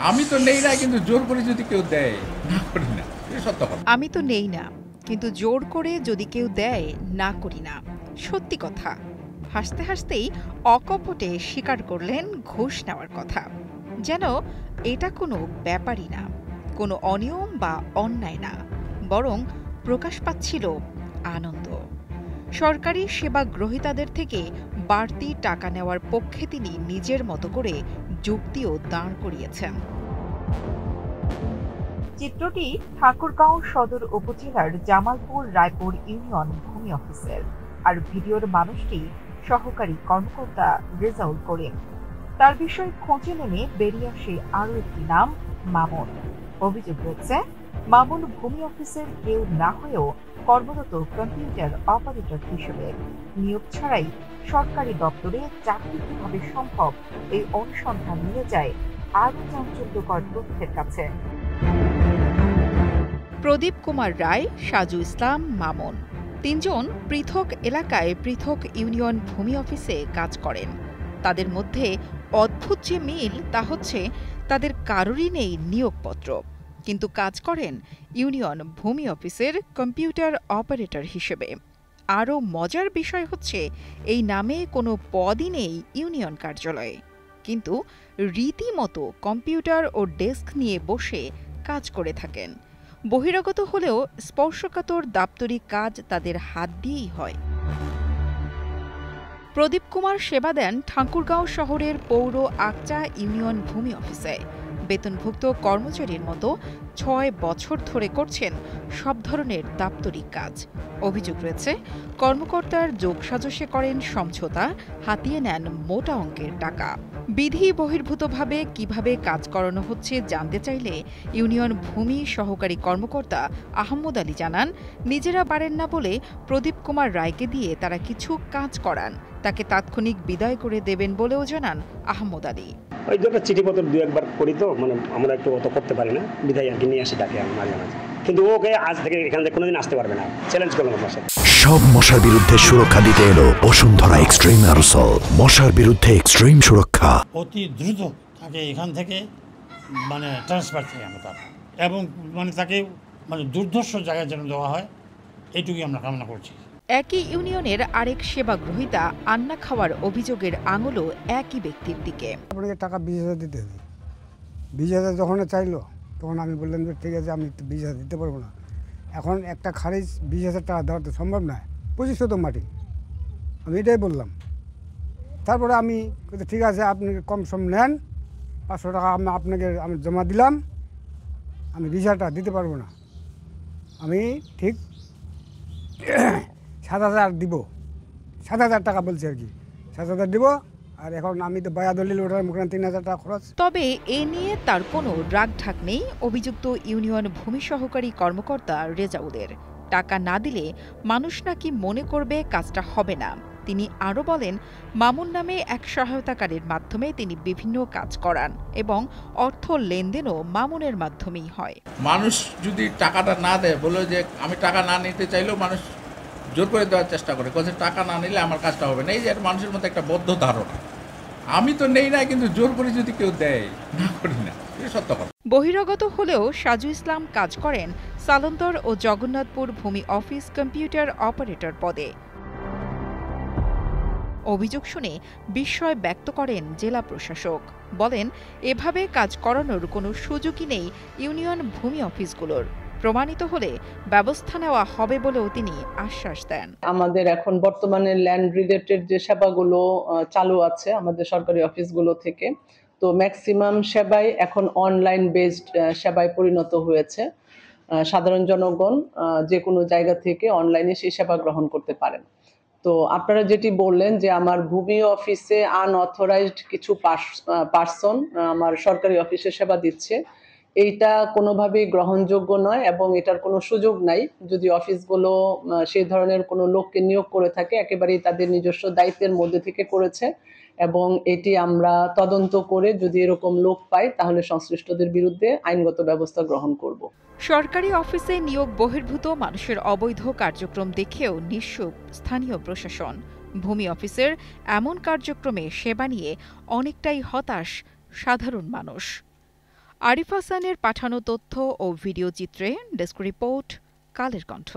আমি তো নেই না, কিন্তু জোর করে যদি কেউ দেয় না করি না, এটা সত্য কথা। আমি তো নেই না, কিন্তু জোর করে যদি কেউ দেয় না করি না, সত্যি কথা। হাসতে হাসতেই অকপটে স্বীকার করলেন ঘুষ নেওয়ার কথা, যেন এটা কোনো ব্যাপারই না, কোনো অনিয়ম বা অন্যায় না, বরং প্রকাশ পাচ্ছিল আনন্দ। সরকারি সেবা গ্রহীতাদের থেকে বাড়তি টাকা নেওয়ার পক্ষে তিনি নিজের মতো করে যুক্তিও দাঁড় করিয়েছেন। চিত্রটি ঠাকুরগাঁও সদর উপজেলার জামালপুর রায়পুর ইউনিয়ন ভূমি অফিসের, আর ভিডিওর মানুষটি সহকারী কর্মকর্তা রেজাউল করিম। তার বিষয়ে খোঁজে নেমে বেরিয়ে আসে আরও একটি নাম, মামুন। অভিযোগ রয়েছে, মামুন ভূমি অফিসের কেউ না হয়েও কর্মরত কম্পিউটার অপারেটর হিসেবে। নিয়োগ ছাড়াই সরকারি দপ্তরে চাকরি কিভাবে সম্ভব, এই অনুসন্ধান নিয়ে যায় আরও চাঞ্চল্যকর তথ্যের কাছে। প্রদীপ কুমার রায়, সাজু ইসলাম, মামুন তিনজন পৃথক এলাকায় পৃথক ইউনিয়ন ভূমি অফিসে কাজ করেন। তাদের মধ্যে অদ্ভুত যে মিল, তা হচ্ছে তাদের কারোরই নেই নিয়োগপত্র, কিন্তু কাজ করেন ইউনিয়ন ভূমি অফিসের কম্পিউটার অপারেটর হিসেবে। আরও মজার বিষয় হচ্ছে, এই নামে কোনো পদই নেই ইউনিয়ন কার্যালয়ে, কিন্তু রীতিমতো কম্পিউটার ও ডেস্ক নিয়ে বসে কাজ করে থাকেন। বহিরাগত হলেও স্পর্শকাতর দাপ্তরিক কাজ তাদের হাত দিয়েই হয়। প্রদীপ কুমার সেবা দেন ঠাকুরগাঁও শহরের পৌর আকচা ইউনিয়ন ভূমি অফিসে। বেতনভুক্ত কর্মচারীর মতো ৬ বছর ধরে করছেন সব ধরনের দাপ্তরিক কাজ। অভিযোগ রয়েছে, কর্মকর্তার যোগসাজশে করেন সমঝোতা, হাতিয়ে নেন মোটা অঙ্কের টাকা। বিধি বহির্ভূতভাবে কিভাবে কাজ করানো হচ্ছে জানতে চাইলে ইউনিয়ন ভূমি সহকারী কর্মকর্তা আহমদ আলী জানান, নিজেরা পারেন না বলে প্রদীপ কুমার রায়কে দিয়ে তারা কিছু কাজ করান, তাকে তাৎক্ষণিক বিদায় করে দেবেন বলেও জানান আহমদ আলী। ওই যে চিঠিপত্র দু একবার করি, তো মানে আমরা একটু অত করতে পারি না, বিদায় আর কি নিয়ে আসি তাকে মাঝে মাঝে, কিন্তু ওকে আজ থেকে এখান থেকে কোনোদিন আসতে পারবে না, চ্যালেঞ্জ করলাম আমার সাথে। সব মশার বিরুদ্ধে সুরক্ষা দিতে এলো বসুন্ধরা এক্সট্রিম অ্যারোসল, মশার বিরুদ্ধে এক্সট্রিম সুরক্ষা। অতি দ্রুত তাকে এখান থেকে মানে ট্রান্সফার চাই আমরা, এবং মানে তাকে মানে দুর্ধর্ষ জায়গায় যেন দেওয়া হয়, এইটুকুই আমরা কামনা করছি। একই ইউনিয়নের আরেক সেবা গ্রহীতা আন্না খাওয়ার অভিযোগের আঙুলও একই ব্যক্তির দিকে। আপনাকে টাকা 20,000 দিতে হবে। 20,000 যখন চাইলো, তখন আমি বললাম যে ঠিক আছে, আমি 20,000 দিতে পারবো না। এখন একটা খারিজ 20,000 টাকা দেওয়া তো সম্ভব নয়, 25 শতক মাটি, আমি এটাই বললাম। তারপরে আমি ঠিক আছে, আপনি কম সম নেন, 500 টাকা আপনাকে আমি জমা দিলাম, আমি 20,000 টাকা দিতে পারবো না। আমি ঠিক 7,000 দিব, 7,000 টাকা বলছি আর কি, 7,000 দিব। আর এখন আমি তো বায়া দলিল ওঠার মুখে 3,000 টাকা খরচ। তবে এ নিয়ে তার কোনো রাগঢাক নেই অভিযুক্ত ইউনিয়ন ভূমি সহকারী কর্মকর্তা রেজাউলের। টাকা না দিলে মানুষ নাকি মনে করবে কাজটা হবে না। তিনি আরও বলেন, মামুন নামে এক সহায়তাকারীর মাধ্যমে তিনি বিভিন্ন কাজ করান এবং অর্থ লেনদেনও মামুনের মাধ্যমেই হয়। মানুষ যদি টাকাটা না দেয়, বলে যে আমি টাকা না নিতে চাইলেও মানুষ জোর করে দেওয়ার চেষ্টা করে, বলছে টাকা না নিলে আমার কাজটা হবে না। এই যে মানুষের মধ্যে একটা বদ্ধ ধারণা, আমি তো নেই না, কিন্তু জোর করে যদি কেউ দেয় না করি না, এটা সত্য কথা। বহিরাগত হলেও সাজু ইসলাম কাজ করেন সালন্দর ও জগন্নাথপুর ভূমি অফিস কম্পিউটার অপারেটর পদে। অভিযোগ শুনে বিস্ময় ব্যক্ত করেন জেলা প্রশাসক। বলেন, এভাবে কাজ করানোর কোনো সুযোগই নেই ইউনিয়ন ভূমি অফিসগুলোর। প্রমাণিত হলে ব্যবস্থা নেওয়া হবে বলেও তিনি আশ্বাস দেন। আমাদের এখন বর্তমানে ল্যান্ড রিলেটেড যে সেবাগুলো চালু আছে আমাদের সরকারি অফিসগুলো থেকে, তো ম্যাক্সিমাম সেবাই এখন অনলাইন বেসড সেবায় পরিণত হয়েছে। সাধারণ জনগণ যে কোনো জায়গা থেকে অনলাইনে সেই সেবা গ্রহণ করতে পারেন। তো আপনারা যেটি বললেন যে আমার ভূমি অফিসে আনঅথরাইজড কিছু পার্সন আমার সরকারি অফিসে সেবা দিচ্ছে, এইটা কোনোভাবেই গ্রহণযোগ্য নয় এবং এটার কোনো সুযোগ নাই। যদি অফিসগুলো সেই ধরনের কোনো লোককে নিয়োগ করে থাকে, একেবারেই তাদের নিজস্ব দায়িত্বের মধ্যে থেকে করেছে, এবং এটি আমরা তদন্ত করে যদি এরকম লোক পাই তাহলে সংশ্লিষ্টদের বিরুদ্ধে আইনগত ব্যবস্থা গ্রহণ করব। সরকারি অফিসে নিয়োগ বহির্ভূত মানুষের অবৈধ কার্যক্রম দেখেও নিশ্চুপ স্থানীয় প্রশাসন। ভূমি অফিসের এমন কার্যক্রমে সেবা নিয়ে অনেকটাই হতাশ সাধারণ মানুষ। আরিফ হাসানের পাঠানো তথ্য ও ভিডিও চিত্রে ডেস্ক রিপোর্ট কালের কণ্ঠ।